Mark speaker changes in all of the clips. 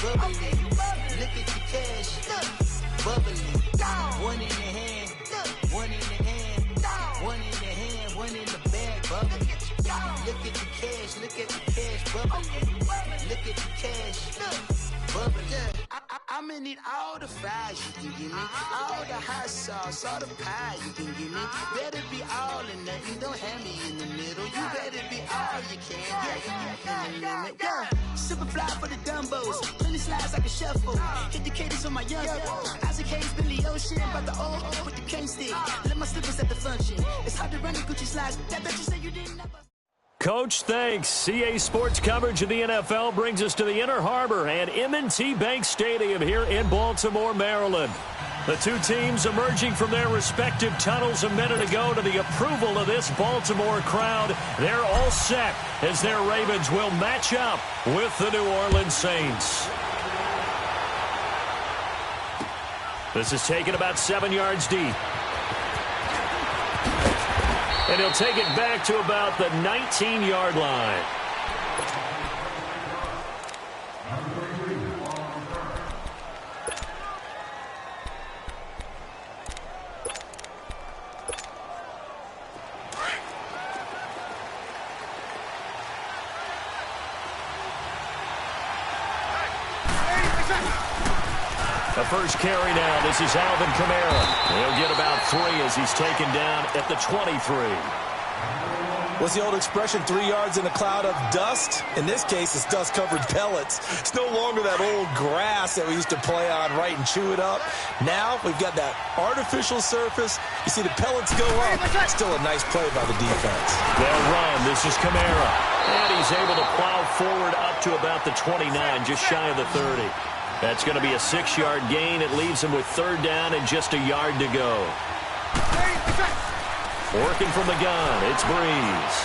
Speaker 1: bubbly. Look at the cash, bubbly. One in the hand, one in the hand, one in the hand, one in the bag, bubbly. Look at the cash, bubbly. Look at the cash, bubbly. I'ma need all the fries you can give me, all the hot sauce, all the pie you can give me. Better be all or nothing, don't have me in the middle. You better be all you can, yeah. Super fly for the dumbos, plenty slides like a shuffle. Hit the cadence on my young Isaac Hayes, Billy Ocean, but the old with the cane stick. Let my slippers at the function. It's hard to run the Gucci slides. That bet you say you didn't never.
Speaker 2: Coach, thanks. CA Sports coverage of the NFL brings us to the Inner Harbor and M&T Bank Stadium here in Baltimore, Maryland. The two teams emerging from their respective tunnels a minute ago to the approval of this Baltimore crowd. They're all set as their Ravens will match up with the New Orleans Saints. This is taken about 7 yards deep. And he'll take it back to about the 19-yard line. The first carry now. This is Alvin Kamara. He'll get about 3 as he's taken down at the 23.
Speaker 3: What's the old expression, 3 yards in a cloud of dust? In this case, it's dust-covered pellets. It's no longer that old grass that we used to play on, right, and chew it up. Now we've got that artificial surface. You see the pellets go up. Still a nice play by the defense.
Speaker 2: They'll run. This is Kamara. And he's able to plow forward up to about the 29, just shy of the 30. That's going to be a 6-yard gain. It leaves him with 3rd down and just a yard to go. Working from the gun, it's Breeze.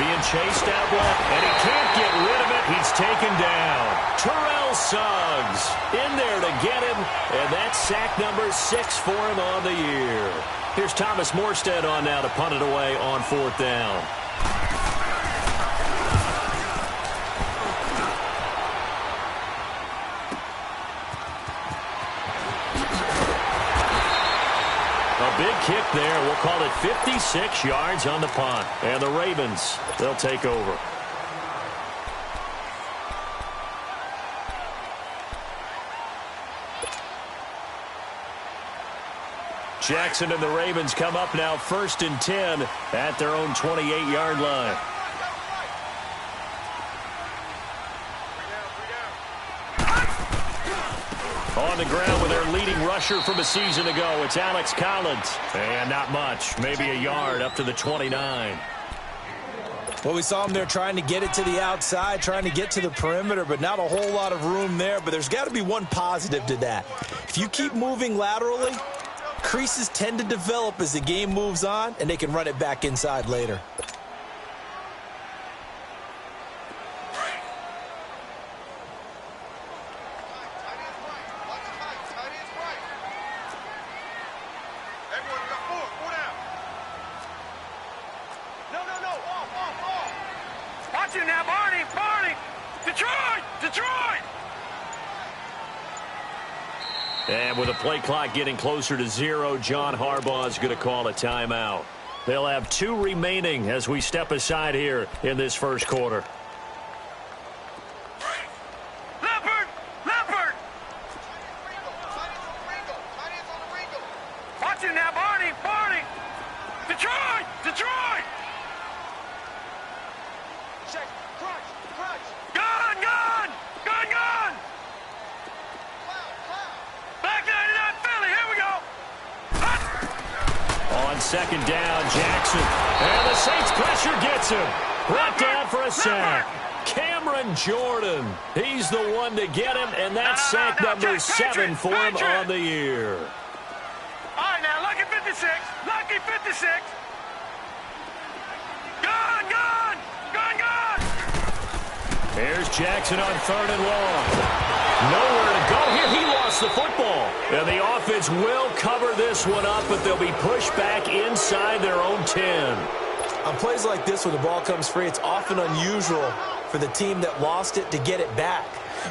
Speaker 2: Being chased out left, and he can't get rid of it. He's taken down. Terrell Suggs in there to get him, and that's sack number 6 for him on the year. Here's Thomas Morstead on now to punt it away on 4th down. Big kick there. We'll call it 56 yards on the punt. And the Ravens, they'll take over. Jackson and the Ravens come up now 1st and 10 at their own 28-yard line. On the ground with their leading rusher from a season ago, it's Alex Collins. And not much, maybe a yard up to the 29.
Speaker 3: Well, we saw him there trying to get it to the outside, trying to get to the perimeter, but not a whole lot of room there. But there's got to be one positive to that. If you keep moving laterally, creases tend to develop as the game moves on, and they can run it back inside later.
Speaker 2: And with the play clock getting closer to 0, John Harbaugh is going to call a timeout. They'll have 2 remaining as we step aside here in this first quarter.
Speaker 4: Leopard! Watch it now, Barney! Detroit! Check, crunch! Gun! Back 99 Philly, here we go!
Speaker 2: On 2nd down, Jackson. And the Saints pressure gets him. Brought down for a sack. Cameron Jordan. He's the one to get him, and that's sack number 7 for him on the year.
Speaker 4: All right, now, lucky 56. Gun!
Speaker 2: Here's Jackson on 3rd and long. Nowhere to go here. He lost the football. And the offense will cover this one up, but they'll be pushed back inside their own 10.
Speaker 3: On plays like this where the ball comes free, it's often unusual for the team that lost it to get it back.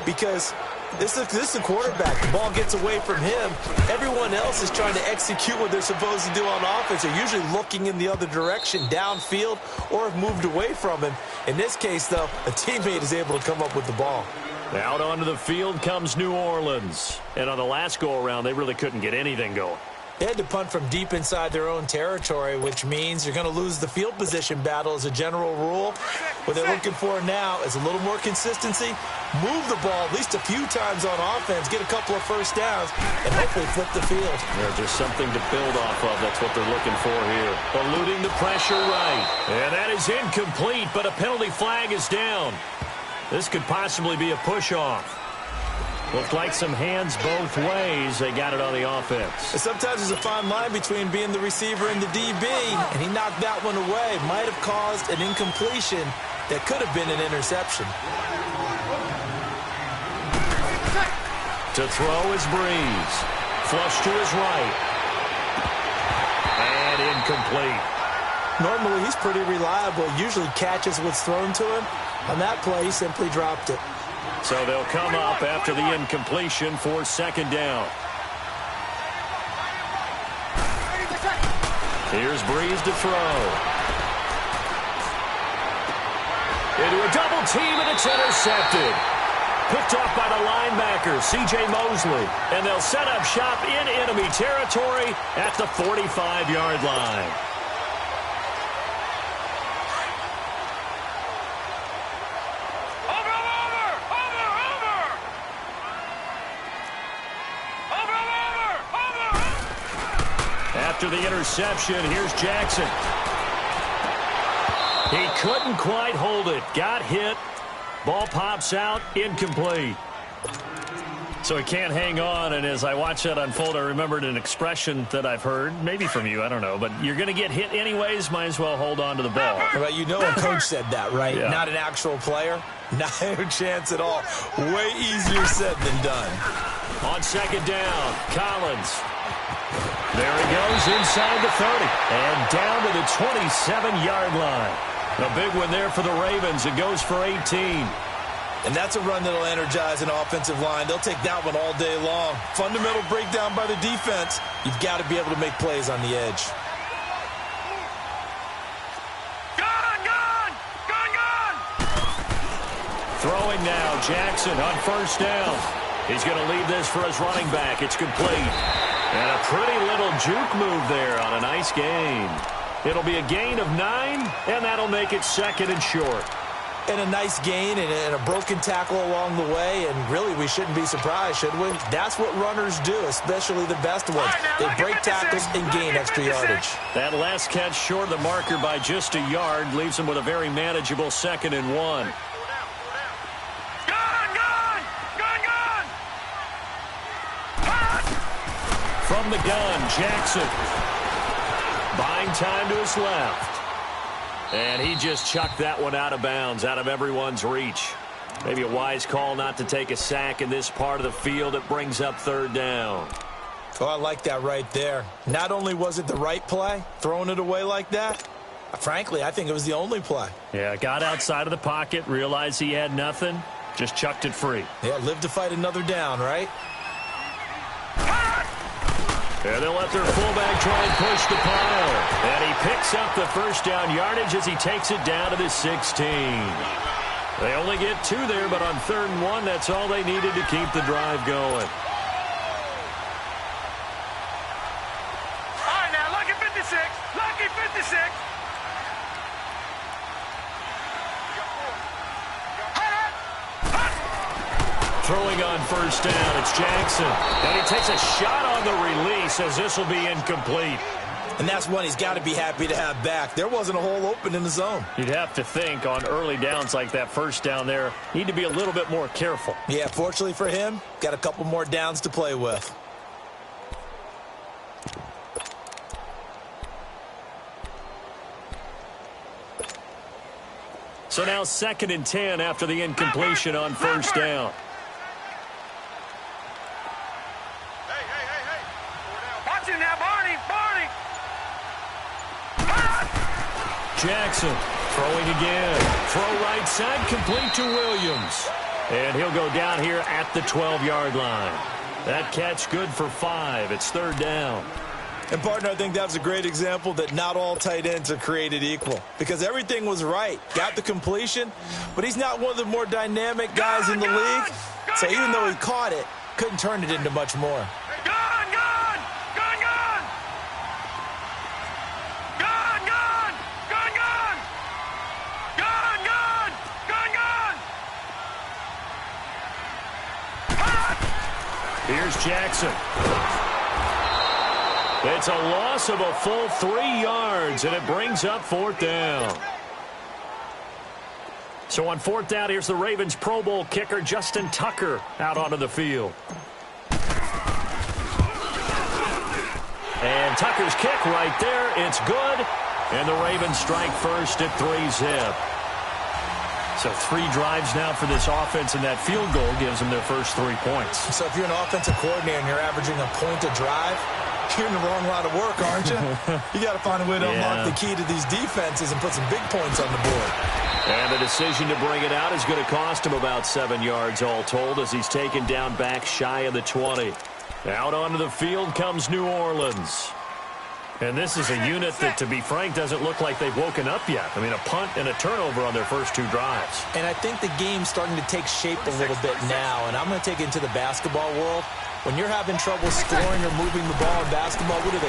Speaker 3: Because This is the quarterback. The ball gets away from him. Everyone else is trying to execute what they're supposed to do on offense. They're usually looking in the other direction, downfield, or have moved away from him. In this case, though, a teammate is able to come up with the ball.
Speaker 2: Out onto the field comes New Orleans. And on the last go-around, they really couldn't get anything going.
Speaker 3: They had to punt from deep inside their own territory, which means you're going to lose the field position battle as a general rule. What they're looking for now is a little more consistency, move the ball at least a few times on offense, get a couple of first downs, and hopefully flip the field.
Speaker 2: There's just something to build off of. That's what they're looking for here. Eluding the pressure right. And that is incomplete, but a penalty flag is down. This could possibly be a push-off. Looked like some hands both ways. They got it on the offense.
Speaker 3: Sometimes there's a fine line between being the receiver and the DB, and he knocked that one away. Might have caused an incompletion that could have been an interception.
Speaker 2: To throw is Breeze. Flush to his right. And incomplete.
Speaker 3: Normally, he's pretty reliable. Usually catches what's thrown to him. On that play, he simply dropped it.
Speaker 2: So they'll come up after the incompletion for second down. Here's Breeze to throw. Into a double team, and it's intercepted. Picked off by the linebacker, C.J. Mosley. And they'll set up shop in enemy territory at the 45-yard line. After the interception, here's Jackson. He couldn't quite hold it. Got hit. Ball pops out. Incomplete. So he can't hang on, and as I watched that unfold, I remembered an expression that I've heard, maybe from you, I don't know, but you're going to get hit anyways, might as well hold on to the ball.
Speaker 3: Right, you know a coach said that, right?
Speaker 2: Yeah.
Speaker 3: Not an actual player. No chance at all. Way easier said than done.
Speaker 2: On second down, Collins. There he goes inside the 30 and down to the 27-yard line. A big one there for the Ravens. It goes for 18.
Speaker 3: And that's a run that'll energize an offensive line. They'll take that one all day long. Fundamental breakdown by the defense. You've got to be able to make plays on the edge.
Speaker 4: Gone!
Speaker 2: Throwing now, Jackson on first down. He's going to leave this for his running back. It's complete. And a pretty little juke move there on a nice gain. It'll be a gain of 9, and that'll make it second and short.
Speaker 3: And a nice gain and a broken tackle along the way, and really we shouldn't be surprised, should we? That's what runners do, especially the best ones. They break tackles and gain extra yardage.
Speaker 2: That last catch short of the marker by just a yard leaves him with a very manageable second and 1. From the gun, Jackson. Buying time to his left. And he just chucked that one out of bounds, out of everyone's reach. Maybe a wise call not to take a sack in this part of the field. It brings up third down.
Speaker 3: Oh, I like that right there. Not only was it the right play, throwing it away like that, frankly, I think it was the only play.
Speaker 2: Yeah, got outside of the pocket, realized he had nothing, just chucked it free.
Speaker 3: Yeah, live to fight another down, right?
Speaker 2: And they'll let their fullback try and push the pile. And he picks up the first down yardage as he takes it down to the 16. They only get 2 there, but on 3rd and 1, that's all they needed to keep the drive going.
Speaker 4: All right, now, lucky 56. Lucky 56.
Speaker 2: Throwing on first down, it's Jackson. And he takes a shot on the release as this will be incomplete.
Speaker 3: And that's one he's got to be happy to have back. There wasn't a hole open in the zone.
Speaker 2: You'd have to think on early downs like that first down there, need to be a little bit more careful.
Speaker 3: Yeah, fortunately for him, got a couple more downs to play with.
Speaker 2: So now 2nd and 10 after the incompletion on first down.
Speaker 4: Watch it now, Barney.
Speaker 2: Jackson throwing again. Throw right side, complete to Williams. And he'll go down here at the 12-yard line. That catch good for 5. It's third down.
Speaker 3: And, partner, I think that's a great example that not all tight ends are created equal, because everything was right. Got the completion, but he's not one of the more dynamic guys in the league. So even though he caught it, couldn't turn it into much more.
Speaker 2: Here's Jackson. It's a loss of a full 3 yards, and it brings up fourth down. So on fourth down, here's the Ravens Pro Bowl kicker, Justin Tucker, out onto the field. And Tucker's kick right there. It's good. And the Ravens strike first at 3-zip. So 3 drives now for this offense, and that field goal gives them their first 3 points.
Speaker 3: So if you're an offensive coordinator and you're averaging a point a drive, you're in the wrong line of work, aren't you? You got to find a way to unlock the key to these defenses and put some big points on the board.
Speaker 2: And the decision to bring it out is going to cost him about 7 yards all told, as he's taken down back shy of the 20. Out onto the field comes New Orleans. And this is a unit that, to be frank, doesn't look like they've woken up yet. I mean, a punt and a turnover on their first 2 drives.
Speaker 3: And I think the game's starting to take shape a little bit now. And I'm going to take it into the basketball world. When you're having trouble scoring or moving the ball in basketball, what do?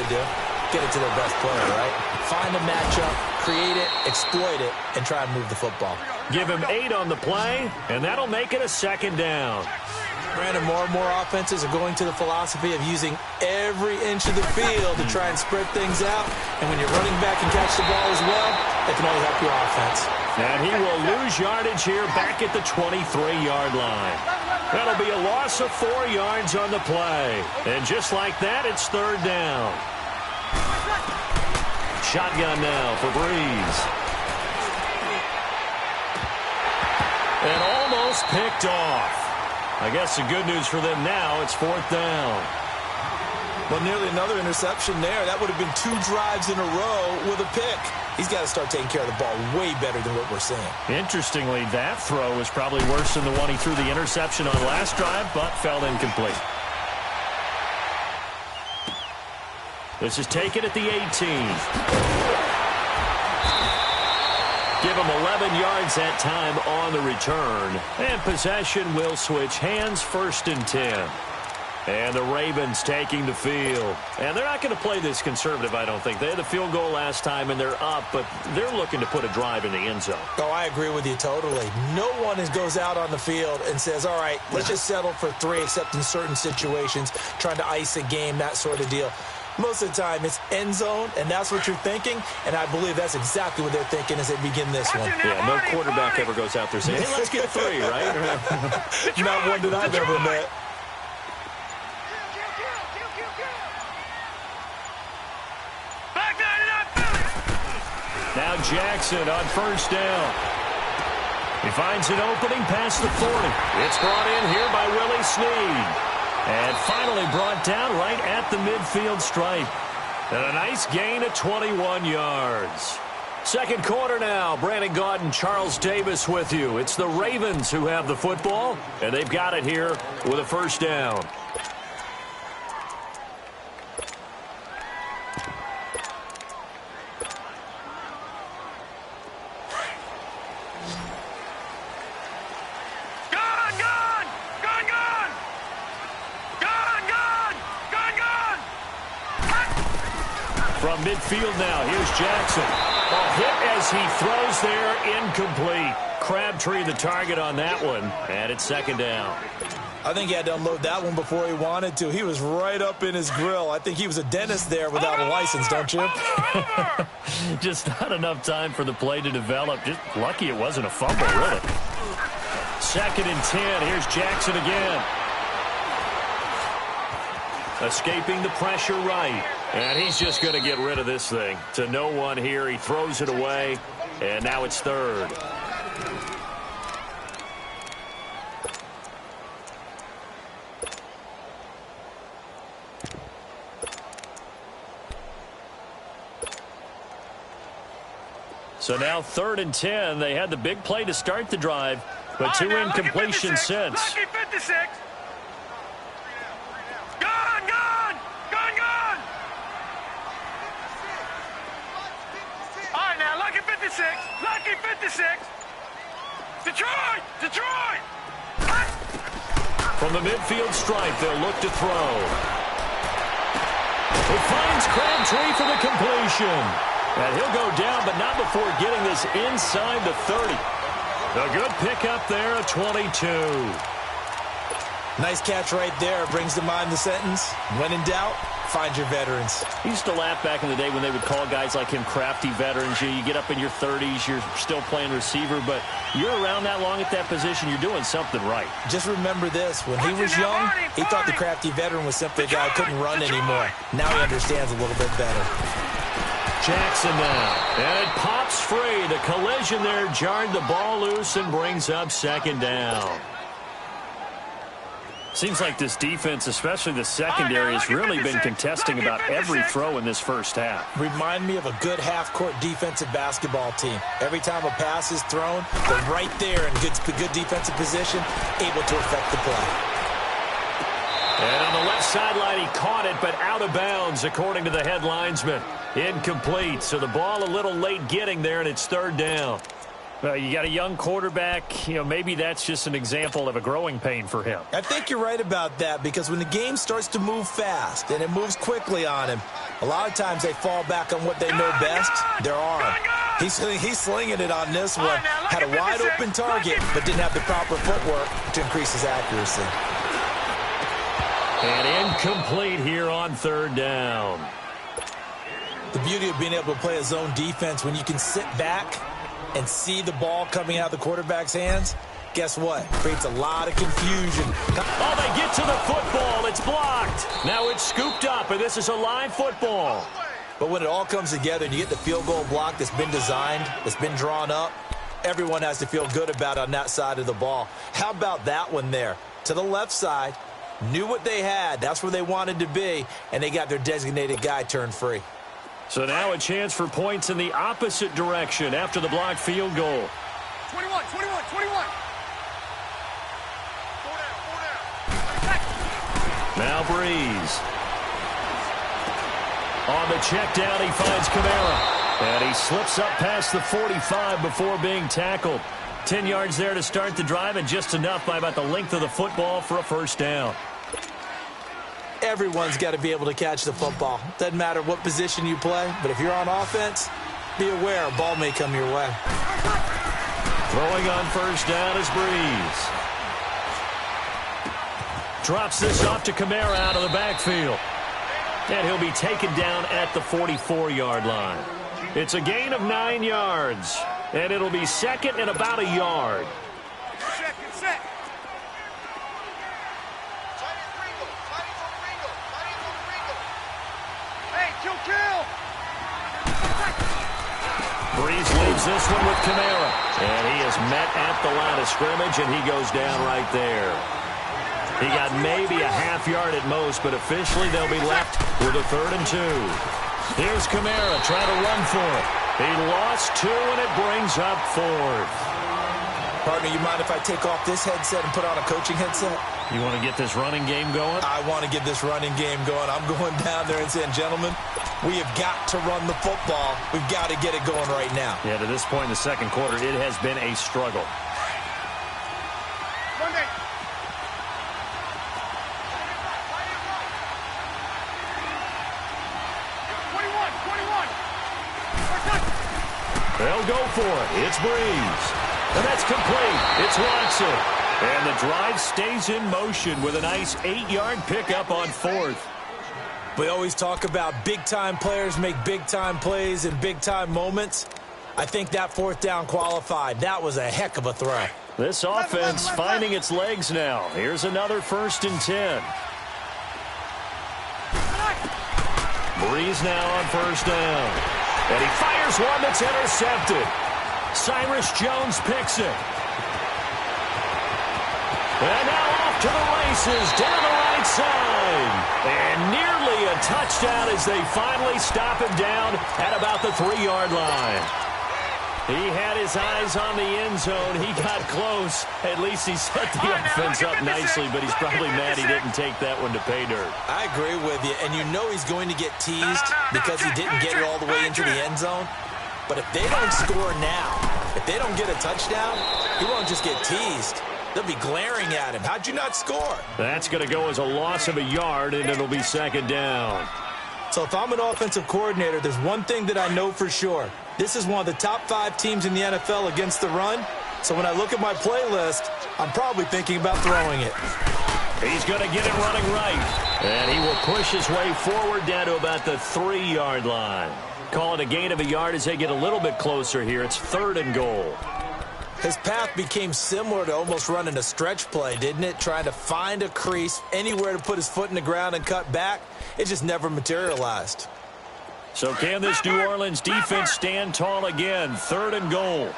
Speaker 3: Get it to their best player, right? Find a matchup, create it, exploit it, and try and move the football.
Speaker 2: Give him 8 on the play, and that'll make it a second down.
Speaker 3: Brandon, more and more offenses are going to the philosophy of using every inch of the field to try and spread things out. And when you're running back and catch the ball as well, that can only help your offense.
Speaker 2: And he will lose yardage here back at the 23-yard line. That'll be a loss of 4 yards on the play. And just like that, it's third down. Shotgun now for Breeze. And almost picked off. I guess the good news for them now, it's fourth down.
Speaker 3: Well, nearly another interception there. That would have been 2 drives in a row with a pick. He's got to start taking care of the ball way better than what we're seeing.
Speaker 2: Interestingly, that throw was probably worse than the one he threw the interception on last drive, but fell incomplete. This is taken at the 18. Give him 11 yards that time on the return. And possession will switch hands, first and 10. And the Ravens taking the field. And they're not going to play this conservative, I don't think. They had the field goal last time, and they're up, but they're looking to put a drive in the end zone.
Speaker 3: Oh, I agree with you totally. No one goes out on the field and says, all right, let's just settle for 3, except in certain situations, trying to ice a game, that sort of deal. Most of the time, it's end zone, and that's what you're thinking, and I believe that's exactly what they're thinking as they begin this one.
Speaker 2: Yeah, no quarterback ever goes out there saying, hey, let's get 3, right?
Speaker 3: Not one that I've ever met.
Speaker 2: Now Jackson on first down. He finds an opening past the 40. It's brought in here by Willie Snead. And finally brought down right at the midfield stripe. And a nice gain of 21 yards. Second quarter now. Brandon Gaudin, Charles Davis with you. It's the Ravens who have the football, and they've got it here with a first down. From midfield now, here's Jackson. A hit as he throws there, incomplete. Crabtree the target on that one, and it's second down.
Speaker 3: I think he had to unload that one before he wanted to. He was right up in his grill. I think he was a dentist there without a license, don't you?
Speaker 2: Just not enough time for the play to develop. Just lucky it wasn't a fumble, really. Second and 10. Here's Jackson again. Escaping the pressure right. And he's just going to get rid of this thing. To no one here. He throws it away. And now it's third. So now 3rd and 10. They had the big play to start the drive. but 2 incompletions since.
Speaker 4: Lucky 56. Gone, gone, gone, gone. All right, now, lucky 56, lucky 56. Detroit, Detroit.
Speaker 2: From the midfield stripe, they'll look to throw. It finds Crabtree for the completion. And he'll go down, but not before getting this inside the 30. A good pickup there at 22.
Speaker 3: Nice catch right there. Brings to mind the sentence, when in doubt, find your veterans.
Speaker 2: He used to laugh back in the day when they would call guys like him crafty veterans. You get up in your 30s, you're still playing receiver, but you're around that long at that position, you're doing something right.
Speaker 3: Just remember this, when he was young, he thought the crafty veteran was simply a guy who couldn't run anymore. Now he understands a little bit better.
Speaker 2: Jackson now, and it pops free. The collision there jarred the ball loose and brings up second down. Seems like this defense, especially the secondary, has really been contesting about every throw in this first half.
Speaker 3: Remind me of a good half-court defensive basketball team. Every time a pass is thrown, they're right there in good defensive position, able to affect the play.
Speaker 2: And on the left sideline, he caught it, but out of bounds, according to the head linesman. Incomplete, so the ball a little late getting there, and it's third down. You got a young quarterback, maybe that's just an example of a growing pain for him.
Speaker 3: I think you're right about that, because when the game starts to move fast and it moves quickly on him, a lot of times they fall back on what they know best, their arm. He's slinging it on this one. Had a wide open target, but didn't have the proper footwork to increase his accuracy.
Speaker 2: And incomplete here on third down.
Speaker 3: The beauty of being able to play a zone defense, when you can sit back and see the ball coming out of the quarterback's hands, guess what? Creates a lot of confusion.
Speaker 2: Oh, they get to the football. It's blocked. Now it's scooped up, and this is a live football.
Speaker 3: But when it all comes together and you get the field goal block that's been designed, that's been drawn up, everyone has to feel good about it on that side of the ball. How about that one there? To the left side, knew what they had. That's where they wanted to be, and they got their designated guy turned free.
Speaker 2: So now a chance for points in the opposite direction after the blocked field goal.
Speaker 4: 21, 21, 21.
Speaker 2: Now Breeze. On the check down, he finds Kamara. And he slips up past the 45 before being tackled. 10 yards there to start the drive, and just enough by about the length of the football for a first down.
Speaker 3: Everyone's got to be able to catch the football. Doesn't matter what position you play, but if you're on offense, be aware a ball may come your way.
Speaker 2: Throwing on first down is Breeze. Drops this off to Kamara out of the backfield. And he'll be taken down at the 44-yard line. It's a gain of 9 yards, and it'll be second and about a yard.
Speaker 4: Set. Kill.
Speaker 2: Breeze leaves this one with Kamara. And he is met at the line of scrimmage, and he goes down right there. He got maybe a half yard at most, but officially they'll be left with a 3rd and 2. Here's Kamara trying to run for it. He lost 2, and it brings up 4th.
Speaker 3: Partner, you mind if I take off this headset and put on a coaching headset?
Speaker 2: You want to get this running game going?
Speaker 3: I want to get this running game going. I'm going down there and saying, gentlemen, we have got to run the football. We've got to get it going right now.
Speaker 2: Yeah, to this point in the second quarter, it has been a struggle.
Speaker 4: Monday.
Speaker 2: They'll go for it. It's Breeze. And that's complete. It's Watson. And the drive stays in motion with a nice 8-yard pickup on 4th.
Speaker 3: We always talk about big-time players make big-time plays in big-time moments. I think that 4th down qualified. That was a heck of a throw.
Speaker 2: This offense finding its legs now. Here's another 1st and 10. Breeze now on 1st down. And he fires one that's intercepted. Cyrus Jones picks it. And now off to the races down the right side. And nearly a touchdown as they finally stop him down at about the 3-yard line. He had his eyes on the end zone. He got close. At least he set the offense up nicely, but he's probably mad he didn't take that one to pay dirt.
Speaker 3: I agree with you, and you know he's going to get teased because he didn't get it all the way into the end zone. But if they don't score now, if they don't get a touchdown, he won't just get teased. They'll be glaring at him. How'd you not score?
Speaker 2: That's going to go as a loss of a yard, and it'll be second down.
Speaker 3: So if I'm an offensive coordinator, there's one thing that I know for sure. This is one of the top 5 teams in the NFL against the run. So when I look at my playlist, I'm probably thinking about throwing it.
Speaker 2: He's going to get it running right. And he will push his way forward down to about the 3-yard line. Call it a gain of a yard as they get a little bit closer here. It's 3rd and goal.
Speaker 3: His path became similar to almost running a stretch play, didn't it? Trying to find a crease, anywhere to put his foot in the ground and cut back. It just never materialized.
Speaker 2: So can this New Orleans defense stand tall again? 3rd and goal.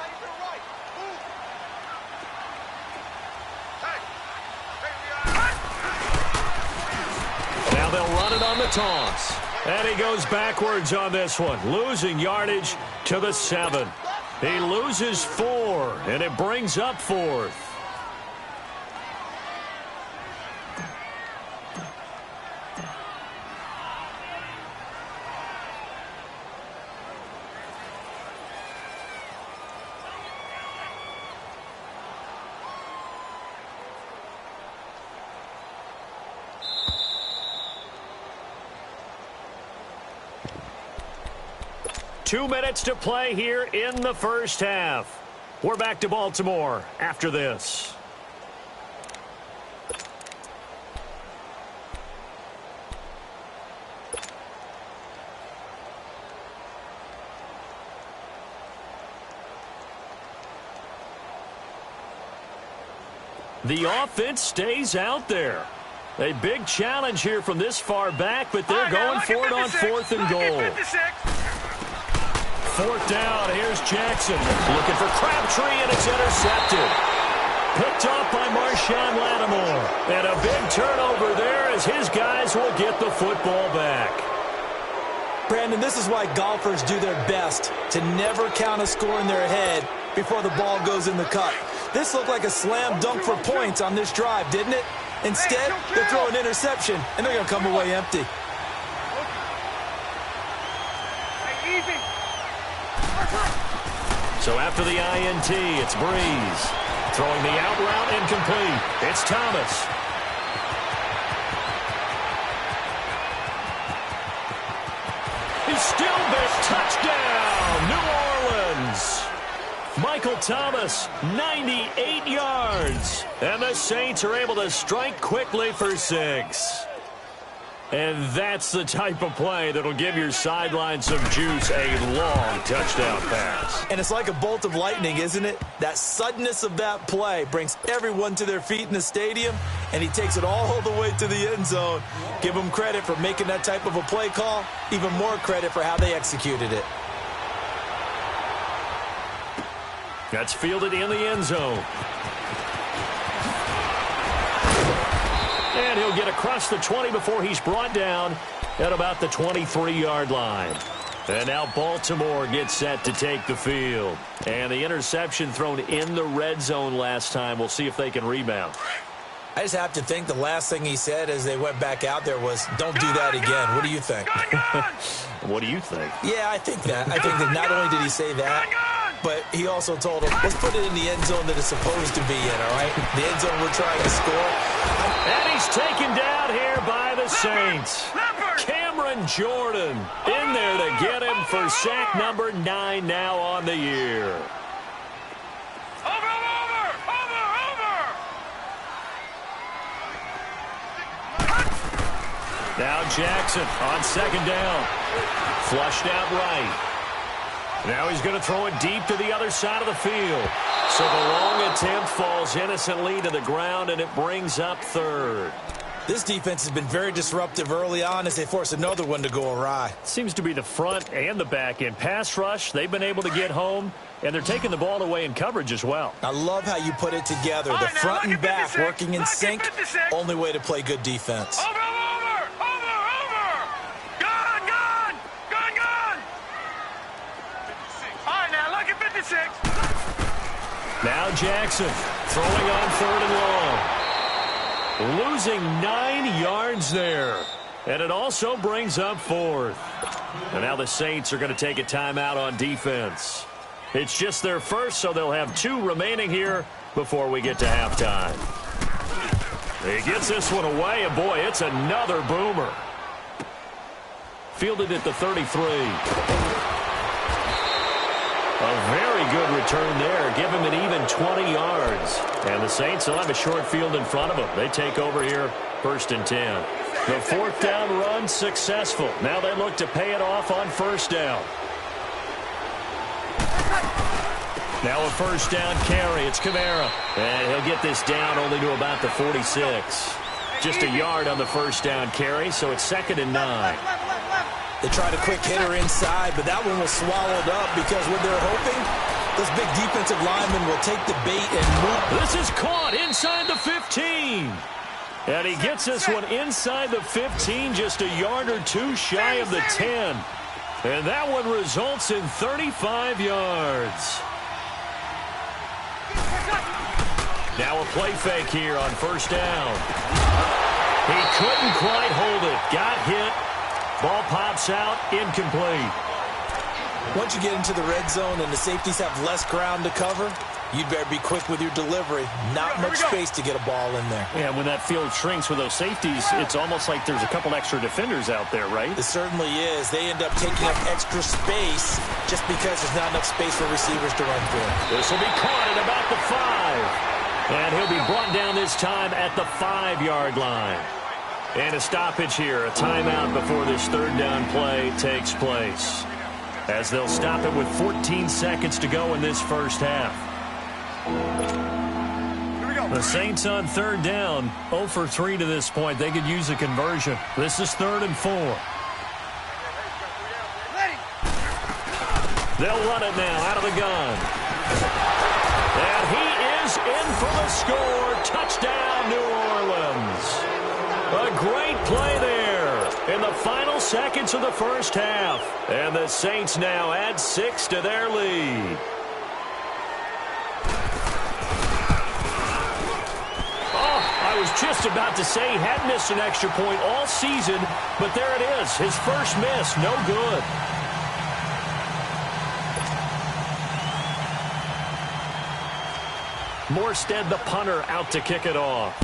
Speaker 2: Now they'll run it on the toss. And he goes backwards on this one, losing yardage to the 7. He loses 4, and it brings up 4th. Two minutes to play here in the first half. We're back to Baltimore after this. The offense stays out there. A big challenge here from this far back, but they're going for it on 4th and goal. 4th down, here's Jackson. Looking for Crabtree, and it's intercepted. Picked off by Marshawn Lattimore. And a big turnover there as his guys will get the football back.
Speaker 3: Brandon, this is why golfers do their best to never count a score in their head before the ball goes in the cup. This looked like a slam dunk for points on this drive, didn't it? Instead, they throw an interception, and they're going to come away empty.
Speaker 2: So after the INT, it's Breeze. Throwing the out route incomplete. It's Thomas. He's still there. Touchdown, New Orleans. Michael Thomas, 98 yards. And the Saints are able to strike quickly for 6. And that's the type of play that'll give your sideline some juice, a long touchdown pass.
Speaker 3: And it's like a bolt of lightning, isn't it? That suddenness of that play brings everyone to their feet in the stadium, and he takes it all the way to the end zone. Give him credit for making that type of a play call, even more credit for how they executed it.
Speaker 2: That's fielded in the end zone. And he'll get across the 20 before he's brought down at about the 23-yard line. And now Baltimore gets set to take the field. And the interception thrown in the red zone last time. We'll see if they can rebound.
Speaker 3: I just have to think the last thing he said as they went back out there was, don't do that again. What do you think?
Speaker 2: What do you think?
Speaker 3: Yeah, I think that. I think that not only did he say that, but he also told him, let's put it in the end zone that it's supposed to be in, all right? The end zone we're trying to score.
Speaker 2: And he's taken down here by the Saints. Cameron Jordan in there to get him for sack number 9 now on the year. Now Jackson on 2nd down. Flushed out right. Now he's going to throw it deep to the other side of the field. So the long attempt falls innocently to the ground, and it brings up 3rd.
Speaker 3: This defense has been very disruptive early on as they force another one to go awry.
Speaker 2: Seems to be the front and the back end. Pass rush, they've been able to get home, and they're taking the ball away in coverage as well.
Speaker 3: I love how you put it together. The front and back working in sync. Only way to play good defense.
Speaker 2: Now Jackson throwing on 3rd and long. Losing 9 yards there. And it also brings up 4th. And now the Saints are going to take a timeout on defense. It's just their first, so they'll have 2 remaining here before we get to halftime. He gets this one away, and boy, it's another boomer. Fielded at the 33. A very good return there. Give him an even 20 yards. And the Saints will have a short field in front of them. They take over here, 1st and 10. The 4th down run successful. Now they look to pay it off on 1st down. Now a 1st down carry. It's Kamara. And he'll get this down only to about the 46. Just a yard on the 1st down carry, so it's 2nd and 9.
Speaker 3: They tried a quick hitter inside, but that one was swallowed up because what they're hoping, those big defensive linemen will take the bait and move.
Speaker 2: This is caught inside the 15. And he gets this one inside the 15, just a yard or 2 shy of the 10. And that one results in 35 yards. Now a play fake here on 1st down. He couldn't quite hold it. Got hit. Ball pops out, incomplete.
Speaker 3: Once you get into the red zone and the safeties have less ground to cover, you'd better be quick with your delivery. Not much space to get a ball in there.
Speaker 2: Yeah, when that field shrinks with those safeties, it's almost like there's a couple extra defenders out there, right?
Speaker 3: It certainly is. They end up taking up extra space just because there's not enough space for receivers to run through.
Speaker 2: This will be caught at about the 5. And he'll be brought down this time at the 5-yard line. And a stoppage here, a timeout before this 3rd down play takes place. As they'll stop it with 14 seconds to go in this 1st half. The Saints on 3rd down, 0 for 3 to this point. They could use a conversion. This is 3rd and 4. They'll run it now out of the gun. And he is in for the score. Touchdown, New Orleans. A great play there in the final seconds of the 1st half. And the Saints now add 6 to their lead. I was just about to say he had missed an extra point all season, but there it is. His first miss, no good. Morstead, the punter, out to kick it off.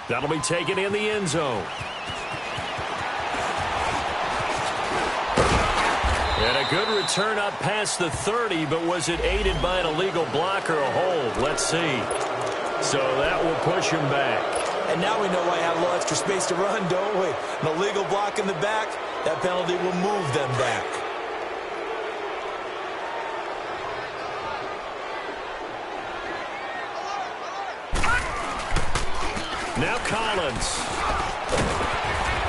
Speaker 2: That'll be taken in the end zone. And a good return up past the 30, but was it aided by an illegal block or a hold? Let's see. So that will push him back.
Speaker 3: And now we know why I have a little extra space to run, don't we? An illegal block in the back, that penalty will move them back.
Speaker 2: Now Collins.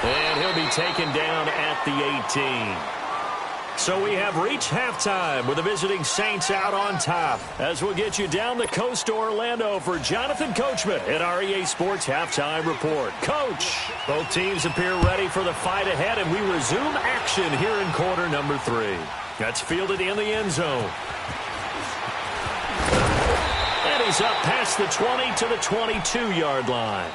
Speaker 2: And he'll be taken down at the 18. So we have reached halftime with the visiting Saints out on top. As we'll get you down the coast to Orlando for Jonathan Coachman at our EA Sports Halftime Report. Coach, both teams appear ready for the fight ahead, and we resume action here in quarter number 3. That's fielded in the end zone. And he's up past the 20 to the 22-yard line.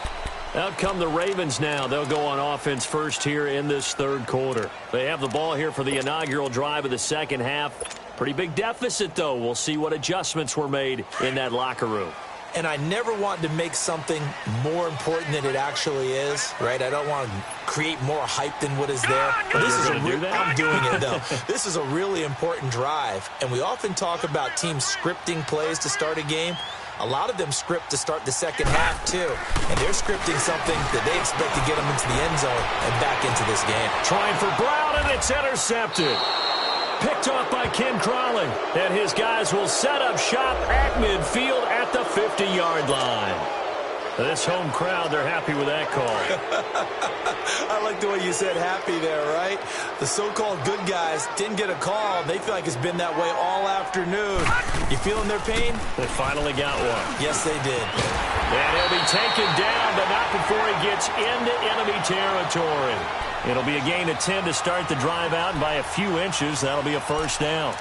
Speaker 2: Out come the Ravens now. They'll go on offense first here in this 3rd quarter. They have the ball here for the inaugural drive of the 2nd half. Pretty big deficit, though. We'll see what adjustments were made in that locker room.
Speaker 3: And I never want to make something more important than it actually is, right? I don't want to create more hype than what is there. But this is I'm doing it, though. This is a really important drive. And we often talk about teams scripting plays to start a game. A lot of them script to start the 2nd half, too. And they're scripting something that they expect to get them into the end zone and back into this game.
Speaker 2: Trying for Brown, and it's intercepted. Picked off by Ken Crawley. And his guys will set up shop at midfield at the 50-yard line. This home crowd, they're happy with that call.
Speaker 3: I like the way you said happy there, right? The so-called good guys didn't get a call. They feel like it's been that way all afternoon. You feeling their pain?
Speaker 2: They finally got one.
Speaker 3: Yes, they did.
Speaker 2: And he'll be taken down, but not before he gets into enemy territory. It'll be a gain of 10 to start the drive out, and by a few inches, that'll be a first down.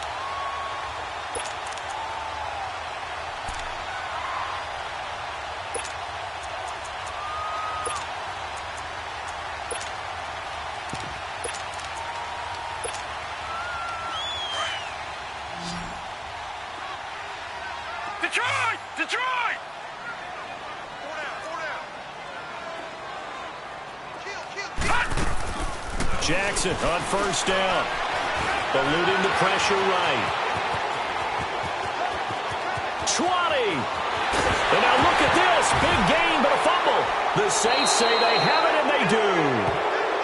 Speaker 4: Detroit! Detroit!
Speaker 2: Jackson on first down. Eluding the pressure right. 20. And now look at this. Big gain, but a fumble. The Saints say they have it, and they do.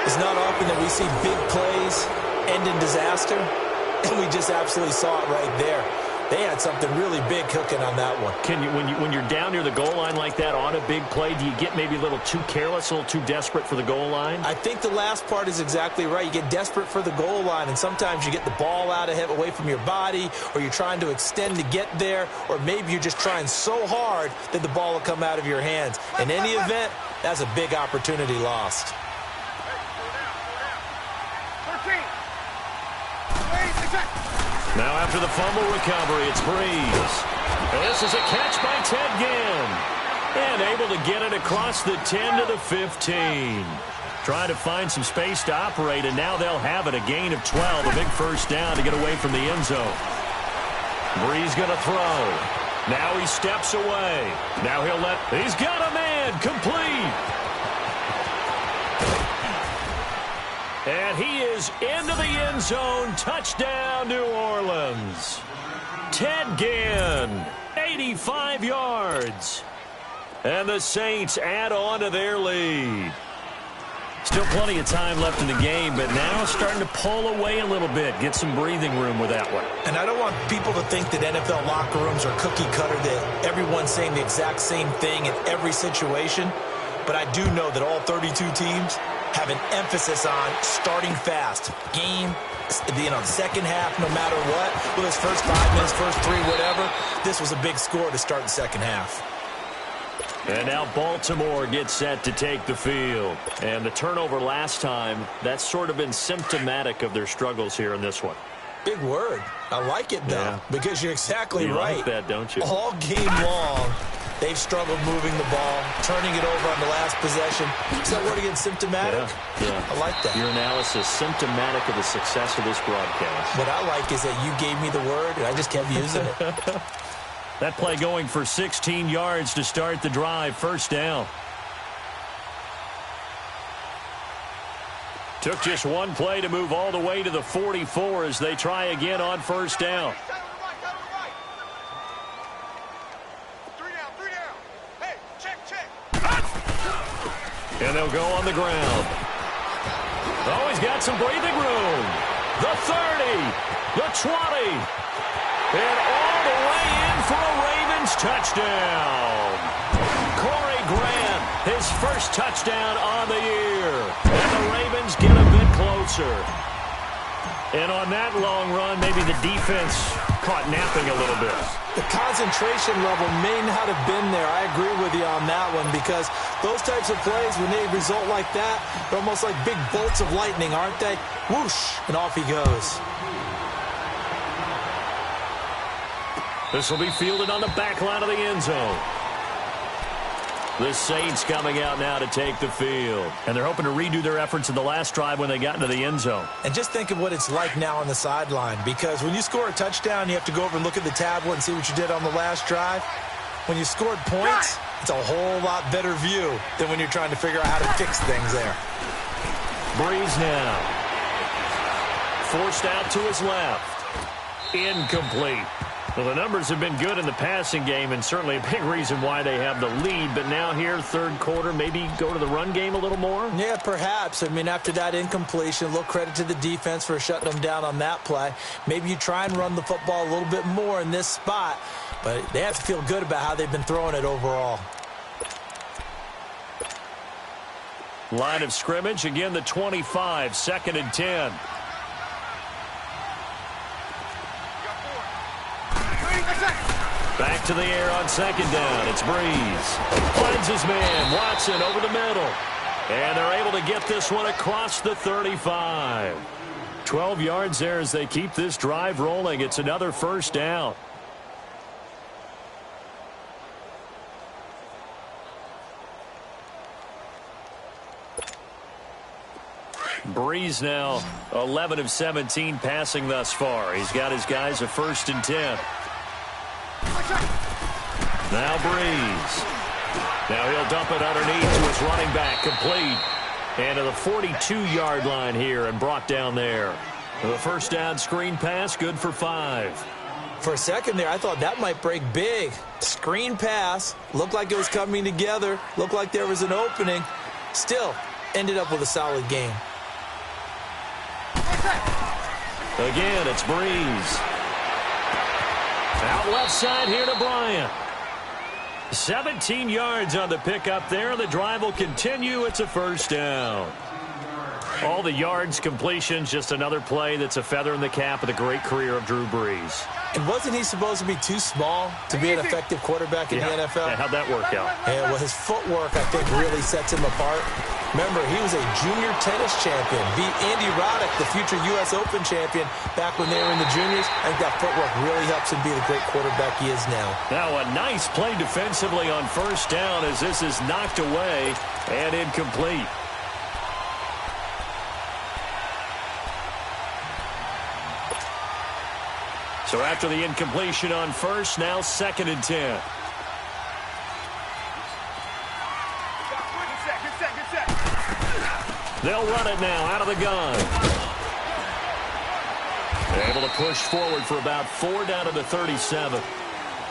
Speaker 3: It's not often that we see big plays end in disaster, and we just absolutely saw it right there. They had something really big cooking on that one.
Speaker 2: Can you, when you're down near the goal line like that on a big play, do you get maybe a little too careless, a little too desperate for the goal line?
Speaker 3: I think the last part is exactly right. You get desperate for the goal line, and sometimes you get the ball out of away from your body, or you're trying to extend to get there, or maybe you're just trying so hard that the ball will come out of your hands. In any event, that's a big opportunity lost.
Speaker 2: Now after the fumble recovery, it's Breeze. This is a catch by Ted Ginn. And able to get it across the 10 to the 15. Trying to find some space to operate, and now they'll have it. A gain of 12, a big first down to get away from the end zone. Breeze going to throw. Now he steps away. Now he's got a man, complete. And he is into the end zone. Touchdown, New Orleans. Ted Ginn, 85 yards. And the Saints add on to their lead. Still plenty of time left in the game, but now starting to pull away a little bit. Get some breathing room with that one.
Speaker 3: And I don't want people to think that NFL locker rooms are cookie cutter, that everyone's saying the exact same thing in every situation. But I do know that all 32 teams have an emphasis on starting fast. Game, second half, no matter what. Well, those first 5 minutes, first 3, whatever. This was a big score to start the second half.
Speaker 2: And now Baltimore gets set to take the field. And the turnover last time, that's sort of been symptomatic of their struggles here in this one.
Speaker 3: Big word. I like it, though, because you're exactly right.
Speaker 2: You like that, don't you?
Speaker 3: All game long, they've struggled moving the ball, turning it over on the last possession. Is that word again, symptomatic?
Speaker 2: Yeah.
Speaker 3: I like that.
Speaker 2: Your analysis, symptomatic of the success of this broadcast.
Speaker 3: What I like is that you gave me the word, and I just kept using it.
Speaker 2: That play going for 16 yards to start the drive. First down. Took just one play to move all the way to the 44 as they try again on first down. And they'll go on the ground. Oh, he's got some breathing room. The 30, the 20, and all the way in for a Ravens touchdown. Corey Grant, his first touchdown on the year. And the Ravens get a bit closer. And on that long run, maybe the defense caught napping a little bit.
Speaker 3: The concentration level may not have been there. I agree with you on that one, because those types of plays, when they result like that, they're almost like big bolts of lightning, aren't they? Whoosh, and off he goes.
Speaker 2: This will be fielded on the back line of the end zone. The Saints coming out now to take the field. And they're hoping to redo their efforts in the last drive when they got into the end zone.
Speaker 3: And just think of what it's like now on the sideline, because when you score a touchdown, you have to go over and look at the tablet and see what you did on the last drive. When you scored points, it's a whole lot better view than when you're trying to figure out how to fix things there.
Speaker 2: Breeze now. Forced out to his left. Incomplete. Well, the numbers have been good in the passing game, and certainly a big reason why they have the lead. But now here, third quarter, maybe go to the run game a little more?
Speaker 3: Yeah, perhaps. I mean, after that incompletion, a little credit to the defense for shutting them down on that play. Maybe you try and run the football a little bit more in this spot, but they have to feel good about how they've been throwing it overall.
Speaker 2: Line of scrimmage, again the 25, 2nd and 10. Back to the air on second down. It's Breeze. Finds his man. Watson over the middle. And they're able to get this one across the 35. 12 yards there as they keep this drive rolling. It's another first down. Breeze now 11 of 17 passing thus far. He's got his guys a 1st and 10. Now Breeze. Now he'll dump it underneath to his running back, complete. And to the 42-yard line here and brought down there. The first down screen pass, good for 5.
Speaker 3: For a second there, I thought that might break big. Screen pass, looked like it was coming together, looked like there was an opening. Still, ended up with a solid game.
Speaker 2: Again, it's Breeze. Out left side here to Bryant. 17 yards on the pickup there. The drive will continue. It's a first down. All the yards, completions, just another play that's a feather in the cap of the great career of Drew Brees.
Speaker 3: And wasn't he supposed to be too small to be an effective quarterback in the NFL?
Speaker 2: Yeah, how'd that work out?
Speaker 3: Yeah, well, his footwork, I think, really sets him apart. Remember, he was a junior tennis champion. Beat Andy Roddick, the future U.S. Open champion, back when they were in the juniors. I think that footwork really helps him be the great quarterback he is now.
Speaker 2: Now a nice play defensively on first down as this is knocked away and incomplete. So after the incompletion on first, now 2nd and 10. They'll run it now out of the gun. They're able to push forward for about 4 down to the 37.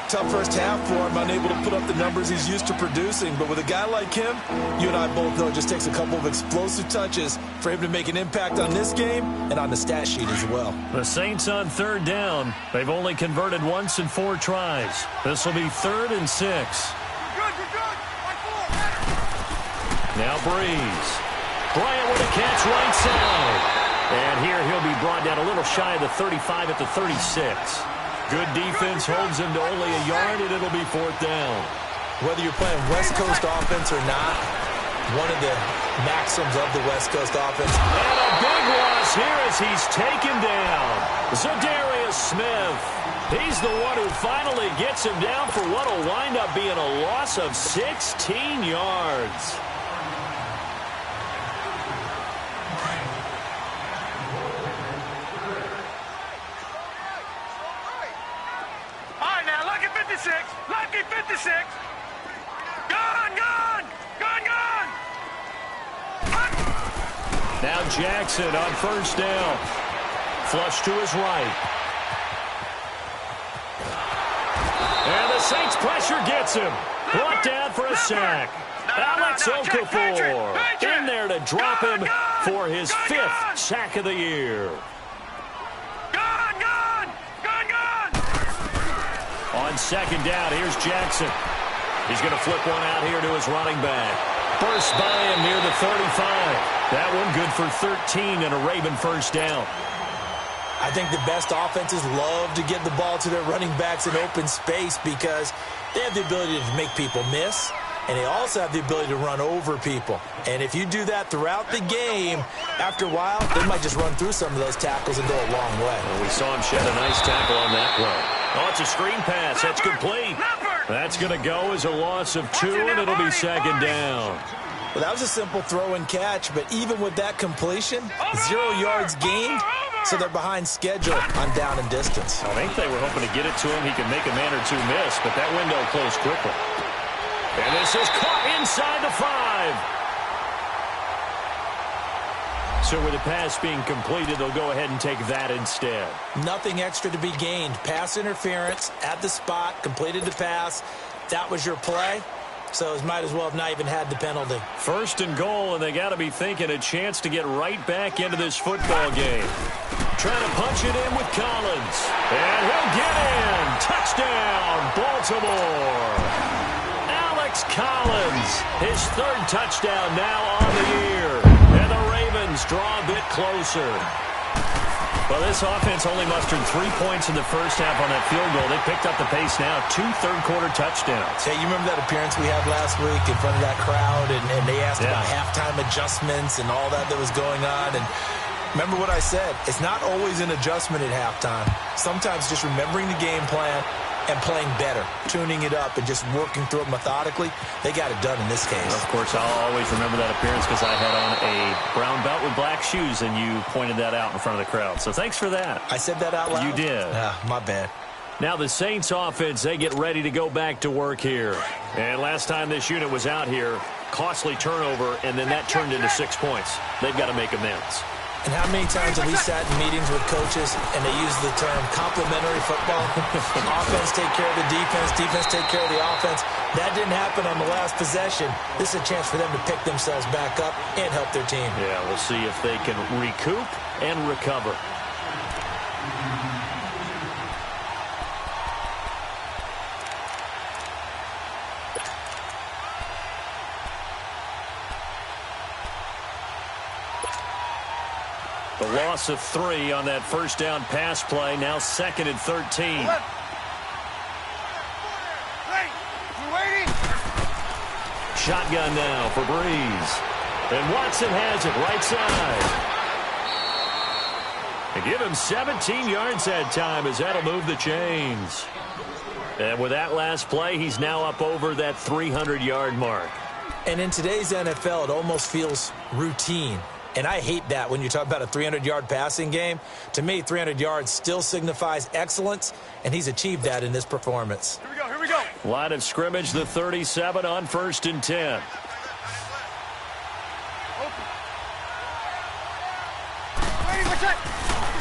Speaker 3: Tough first half for him, unable to put up the numbers he's used to producing. But with a guy like him, you and I both know it just takes a couple of explosive touches for him to make an impact on this game and on the stat sheet as well.
Speaker 2: The Saints on 3rd down. They've only converted once in 4 tries. This will be 3rd and 6. Now Breeze. Bryant with a catch right side. And here he'll be brought down a little shy of the 35 at the 36. Good defense holds him to only a yard, and it'll be 4th down.
Speaker 3: Whether you're playing West Coast offense or not, one of the maxims of the West Coast offense.
Speaker 2: And a big loss here as he's taken down. Zadarius Smith. He's the one who finally gets him down for what will wind up being a loss of 16 yards.
Speaker 4: Lucky 56. Gone.
Speaker 2: Now Jackson on first down. Flush to his right. And the Saints pressure gets him. Brought down for a sack. Alex Okafor in there to drop him for his 5th sack of the year. On 2nd down, here's Jackson. He's going to flip one out here to his running back. Burst by him near the 35. That one good for 13 and a Raven first down.
Speaker 3: I think the best offenses love to get the ball to their running backs in open space because they have the ability to make people miss, and they also have the ability to run over people. And if you do that throughout the game, after a while, they might just run through some of those tackles and go a long way.
Speaker 2: Well, we saw him shed a nice tackle on that play. Oh, it's a screen pass. That's complete. That's going to go as a loss of 2, and it'll be 2nd down.
Speaker 3: Well, that was a simple throw and catch, but even with that completion, 0 yards gained, so they're behind schedule on down and distance.
Speaker 2: I think they were hoping to get it to him. He could make a man or two miss, but that window closed quickly. And this is caught inside the 5. So with the pass being completed, they'll go ahead and take that instead.
Speaker 3: Nothing extra to be gained. Pass interference at the spot, completed the pass. That was your play. So it might as well have not even had the penalty.
Speaker 2: 1st and goal, and they got to be thinking a chance to get right back into this football game. Trying to punch it in with Collins. And he'll get in. Touchdown, Baltimore. Alex Collins, his 3rd touchdown now on the year. And the Ravens draw a bit closer. Well, this offense only mustered 3 points in the first half on that field goal. They picked up the pace now. 2 third-quarter touchdowns.
Speaker 3: Hey, you remember that appearance we had last week in front of that crowd, and they asked about halftime adjustments and all that was going on, and remember what I said. It's not always an adjustment at halftime. Sometimes just remembering the game plan and playing better, tuning it up and just working through it methodically. They got it done in this case.
Speaker 2: Of course, I'll always remember that appearance because I had on a brown belt with black shoes, and you pointed that out in front of the crowd. So thanks for that.
Speaker 3: I said that out loud?
Speaker 2: You did.
Speaker 3: My bad.
Speaker 2: Now the Saints offense, they get ready to go back to work here. And last time this unit was out here, costly turnover, and then that turned into 6 points. They've got to make amends.
Speaker 3: And how many times have we sat in meetings with coaches and they use the term complementary football? Offense take care of the defense, defense take care of the offense. That didn't happen on the last possession. This is a chance for them to pick themselves back up and help their team.
Speaker 2: Yeah, we'll see if they can recoup and recover. The loss of 3 on that first down pass play. Now 2nd and 13. Shotgun now for Breeze. And Watson has it right side. They give him 17 yards that time as that'll move the chains. And with that last play, he's now up over that 300-yard mark.
Speaker 3: And in today's NFL, it almost feels routine. And I hate that when you talk about a 300-yard passing game. To me, 300 yards still signifies excellence, and he's achieved that in this performance.
Speaker 4: Here we go.
Speaker 2: Line of scrimmage, the 37 on 1st and 10.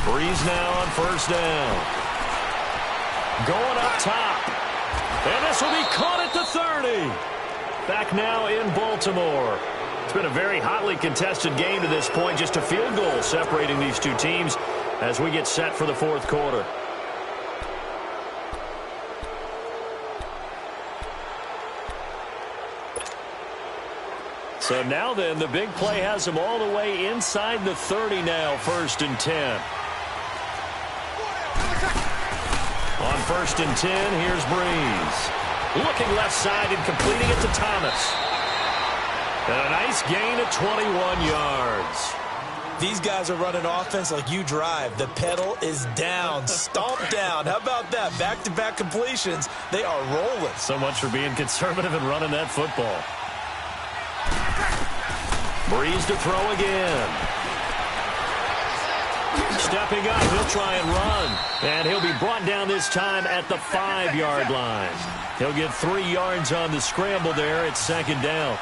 Speaker 2: Breeze now on 1st down. Going up top. And this will be caught at the 30. Back now in Baltimore. It's been a very hotly contested game to this point. Just a field goal separating these two teams as we get set for the 4th quarter. So now then, the big play has them all the way inside the 30 now, 1st and 10. On 1st and 10, here's Breeze. Looking left side and completing it to Thomas. And a nice gain of 21 yards.
Speaker 3: These guys are running offense like you drive. The pedal is down, stomped down. How about that? Back-to-back completions. They are rolling.
Speaker 2: So much for being conservative and running that football. Breeze to throw again. Stepping up, he'll try and run. And he'll be brought down this time at the 5-yard line. He'll get 3 yards on the scramble there at 2nd down.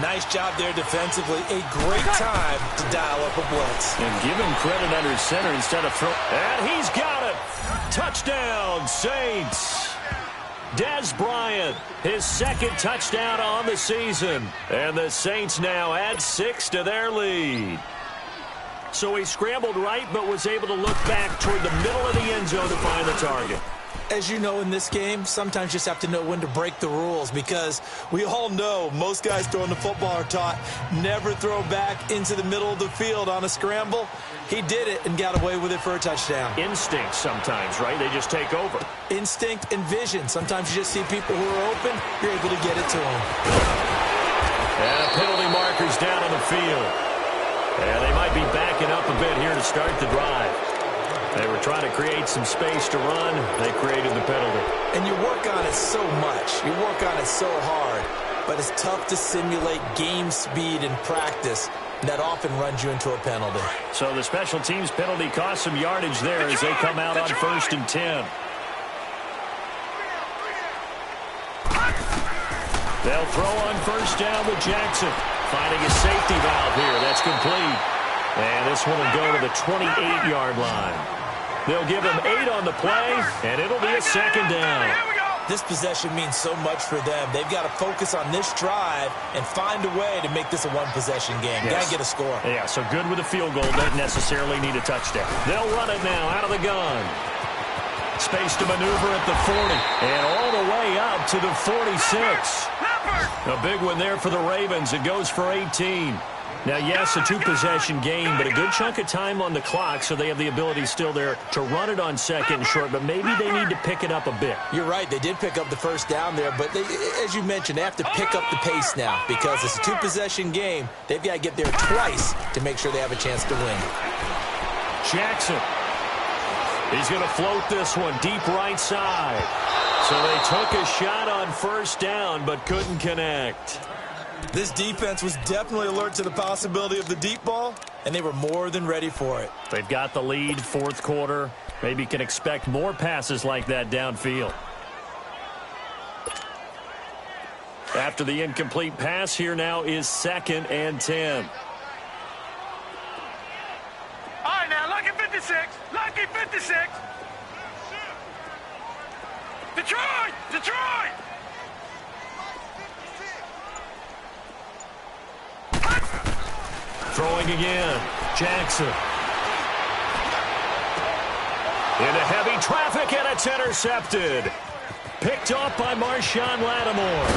Speaker 3: Nice job there defensively. A great time to dial up a blitz.
Speaker 2: And give him credit under center instead of throw. And he's got it. Touchdown, Saints. Dez Bryant, his 2nd touchdown on the season. And the Saints now add 6 to their lead. So he scrambled right, but was able to look back toward the middle of the end zone to find the target.
Speaker 3: As you know, in this game, sometimes you just have to know when to break the rules, because we all know most guys throwing the football are taught never throw back into the middle of the field on a scramble. He did it and got away with it for a touchdown.
Speaker 2: Instinct sometimes, right? They just take over.
Speaker 3: Instinct and vision. Sometimes you just see people who are open, you're able to get it to them.
Speaker 2: And a penalty marker's down on the field. And they might be backing up a bit here to start the drive. They were trying to create some space to run. They created the penalty.
Speaker 3: And you work on it so much. You work on it so hard. But it's tough to simulate game speed in practice. That often runs you into a penalty.
Speaker 2: So the special teams penalty cost some yardage there as they come out on 1st and 10. They'll throw on 1st down with Jackson. Finding a safety valve here. That's complete. And this one will go to the 28-yard line. They'll give him 8 on the play, and it'll be a 2nd down.
Speaker 3: This possession means so much for them. They've got to focus on this drive and find a way to make this a one-possession game.
Speaker 2: Yes.
Speaker 3: Got to get a score.
Speaker 2: Yeah, so good with a field goal. Doesn't necessarily need a touchdown. They'll run it now out of the gun. Space to maneuver at the 40. And all the way up to the 46. A big one there for the Ravens. It goes for 18. Now, yes, a two-possession game, but a good chunk of time on the clock, so they have the ability still there to run it on second and short, but maybe they need to pick it up a bit.
Speaker 3: You're right. They did pick up the first down there, but as you mentioned, they have to pick up the pace now because it's a two-possession game. They've got to get there twice to make sure they have a chance to win.
Speaker 2: Jackson. He's going to float this one deep right side. So they took a shot on first down, but couldn't connect.
Speaker 3: This defense was definitely alert to the possibility of the deep ball, and they were more than ready for it.
Speaker 2: They've got the lead, fourth quarter. Maybe can expect more passes like that downfield. After the incomplete pass, here now is 2nd and 10.
Speaker 4: All right, now, lucky 56. Lucky 56. Detroit! Detroit!
Speaker 2: Throwing again. Jackson. Into heavy traffic, and it's intercepted. Picked off by Marshawn Lattimore.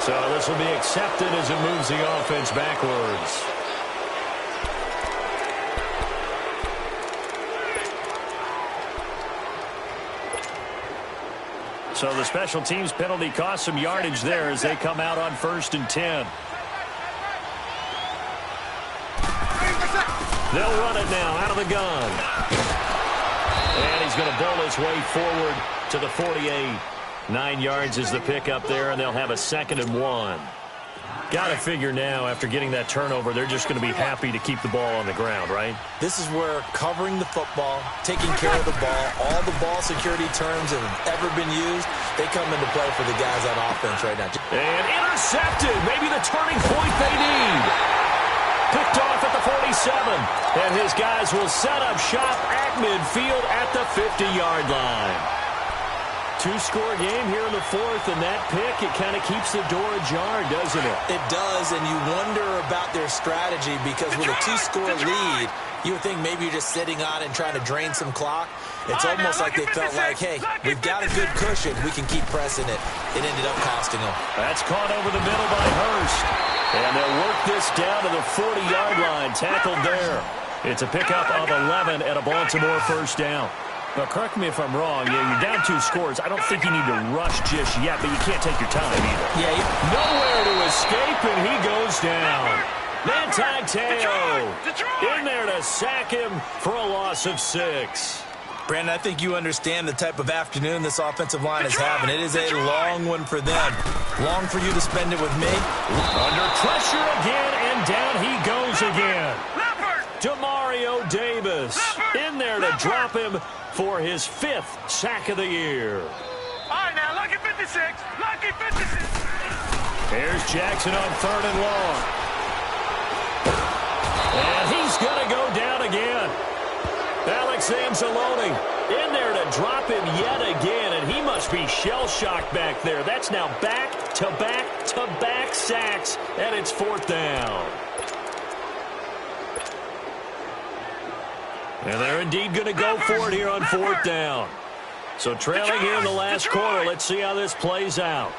Speaker 2: So this will be accepted as it moves the offense backwards. So the special teams penalty cost some yardage there as they come out on 1st and 10. They'll run it now out of the gun. And he's going to bowl his way forward to the 48. 9 yards is the pickup there, and they'll have a 2nd and 1. Got to figure now, after getting that turnover, they're just going to be happy to keep the ball on the ground, right?
Speaker 3: This is where covering the football, taking care of the ball, all the ball security terms that have ever been used, they come into play for the guys on offense right now.
Speaker 2: And intercepted, maybe the turning point they need. Picked off at the 47, and his guys will set up shop at midfield at the 50-yard line. Two-score game here in the 4th, and that pick, it kind of keeps the door ajar, doesn't it?
Speaker 3: It does, and you wonder about their strategy because with a 2-score lead, you would think maybe you're just sitting on it and trying to drain some clock. It's almost like they felt like, hey, we've got a good cushion. We can keep pressing it. It ended up costing them.
Speaker 2: That's caught over the middle by Hurst. And they'll work this down to the 40-yard line, tackled there. It's a pickup of 11 at a Baltimore first down. Now, correct me if I'm wrong. Yeah, you're down 2 scores. I don't think you need to rush just yet, but you can't take your time either.
Speaker 3: Yeah,
Speaker 2: nowhere to escape, and he goes down. Manti Te'o in there to sack him for a loss of 6.
Speaker 3: Brandon, I think you understand the type of afternoon this offensive line is having. It is a long one for them. Long for you to spend it with me.
Speaker 2: Under pressure again, and down he goes again. Demario Davis in there to drop him for his 5th sack of the year.
Speaker 4: All right, now, lucky 56. Lucky 56.
Speaker 2: Here's Jackson on 3rd and long. And he's going to go down again. Alex Anzalone in there to drop him yet again, and he must be shell-shocked back there. That's now back-to-back-to-back sacks, and it's 4th down. And they're indeed going to go for it here on 4th down. So trailing here in the last quarter, let's see how this plays out.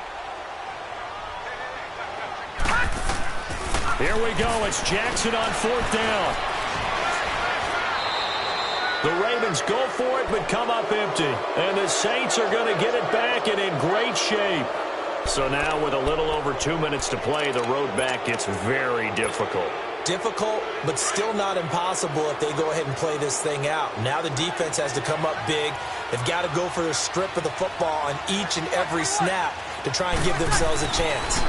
Speaker 2: Here we go. It's Jackson on 4th down. The Ravens go for it, but come up empty. And the Saints are going to get it back and in great shape. So now with a little over 2 minutes to play, the road back gets very difficult.
Speaker 3: Difficult, but still not impossible if they go ahead and play this thing out. Now the defense has to come up big. They've got to go for the strip of the football on each and every snap to try and give themselves a chance.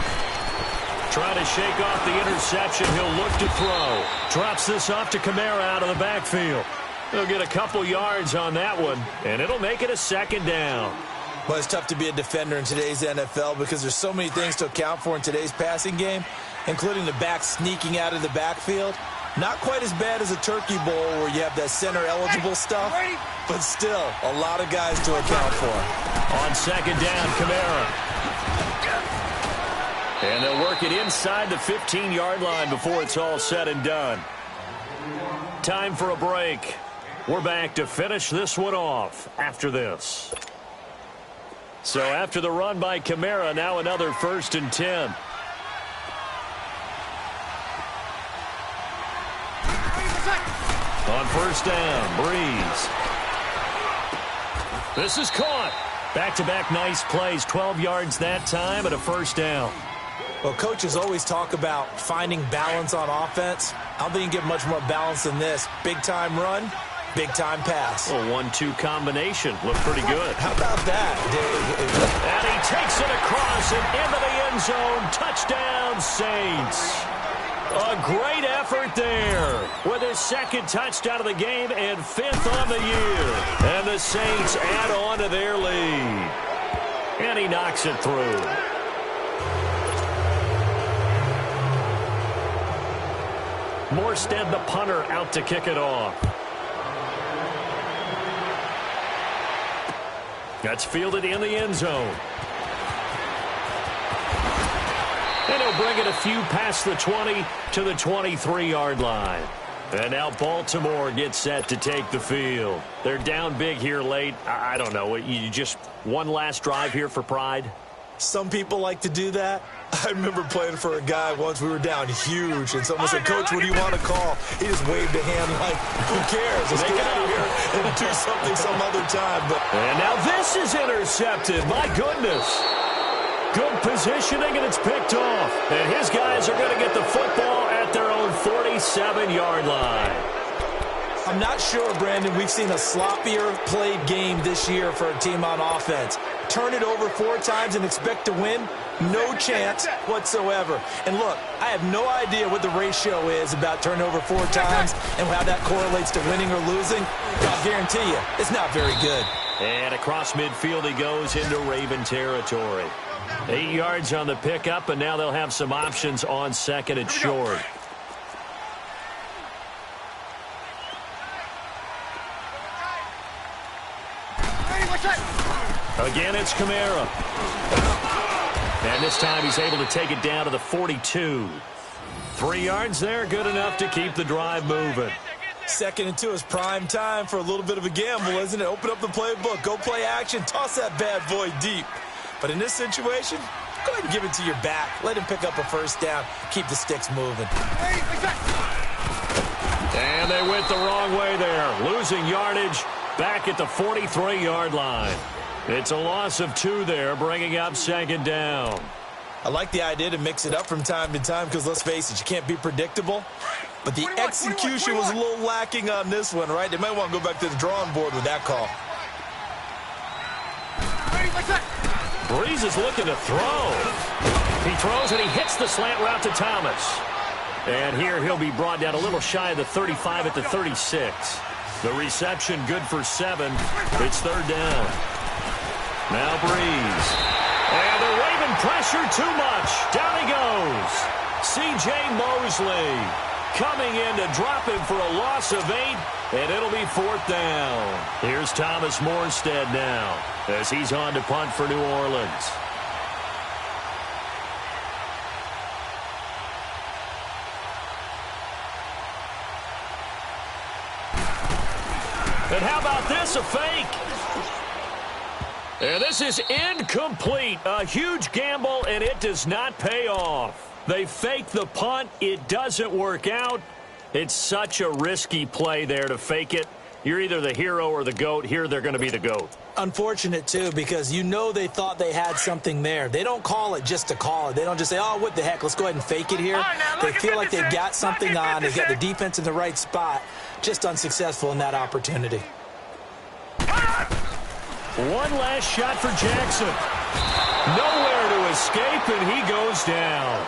Speaker 2: Trying to shake off the interception. He'll look to throw. Drops this off to Kamara out of the backfield. He'll get a couple yards on that one, and it'll make it a 2nd down.
Speaker 3: Well, it's tough to be a defender in today's NFL because there's so many things to account for in today's passing game, including the back sneaking out of the backfield. Not quite as bad as a turkey bowl where you have that center-eligible stuff, but still a lot of guys to account for.
Speaker 2: On 2nd down, Kamara. And they'll work it inside the 15-yard line before it's all said and done. Time for a break. We're back to finish this one off after this. So after the run by Kamara, now another 1st and 10. On 1st down, Breeze. This is caught. Back-to-back nice plays, 12 yards that time and a 1st down.
Speaker 3: Well, coaches always talk about finding balance on offense. I don't think you can get much more balance than this. Big-time run, big-time pass.
Speaker 2: A 1-2 combination. Looked pretty good.
Speaker 3: How about that?
Speaker 2: And he takes it across and into the end zone. Touchdown, Saints. A great effort there with his 2nd touchdown of the game and 5th on the year. And the Saints add on to their lead. And he knocks it through. Morstead, the punter, out to kick it off. That's fielded in the end zone. And he'll bring it a few past the 20 to the 23-yard line. And now Baltimore gets set to take the field. They're down big here late. I don't know. You just one last drive here for pride?
Speaker 3: Some people like to do that. I remember playing for a guy once. We were down huge, and someone said, "Coach, what do you want to call?" He just waved a hand like, "Who cares? Let's get out of here and do something some other time."
Speaker 2: And now this is intercepted. My goodness. Good positioning, and it's picked off. And his guys are going to get the football at their own 47-yard line.
Speaker 3: I'm not sure, Brandon, we've seen a sloppier played game this year for a team on offense. Turn it over 4 times and expect to win? No chance whatsoever. And look, I have no idea what the ratio is about turnover 4 times and how that correlates to winning or losing. I'll guarantee you, it's not very good.
Speaker 2: And across midfield he goes into Raven territory. 8 yards on the pickup, and now they'll have some options on 2nd and short. Again, it's Kamara. And this time he's able to take it down to the 42. 3 yards there, good enough to keep the drive moving.
Speaker 3: 2nd and 2 is prime time for a little bit of a gamble, isn't it? Open up the playbook, go play action, toss that bad boy deep. But in this situation, go ahead and give it to your back. Let him pick up a 1st down, keep the sticks moving.
Speaker 2: And they went the wrong way there, losing yardage back at the 43-yard line. It's a loss of 2 there, bringing up 2nd down.
Speaker 3: I like the idea to mix it up from time to time because, let's face it, you can't be predictable. But the execution was a little lacking on this one, right? They might want to go back to the drawing board with that call.
Speaker 2: Breeze is looking to throw. He throws and he hits the slant route to Thomas. And here he'll be brought down a little shy of the 35 at the 36. The reception good for 7. It's 3rd down. Now Breeze. And the Raven pressure too much. Down he goes. C.J. Mosley coming in to drop him for a loss of 8. And it'll be 4th down. Here's Thomas Morstead now as he's on to punt for New Orleans. And how about this, a fake? And this is incomplete. A huge gamble, and it does not pay off. They fake the punt. It doesn't work out. It's such a risky play there to fake it. You're either the hero or the GOAT. Here they're going to be the GOAT.
Speaker 3: Unfortunate, too, because you know they thought they had something there. They don't call it just to call it. They don't just say, oh, what the heck, let's go ahead and fake it here. They feel like they've got something on. They've got the defense in the right spot. Just unsuccessful in that opportunity.
Speaker 2: One last shot for Jackson. Nowhere to escape, and he goes down.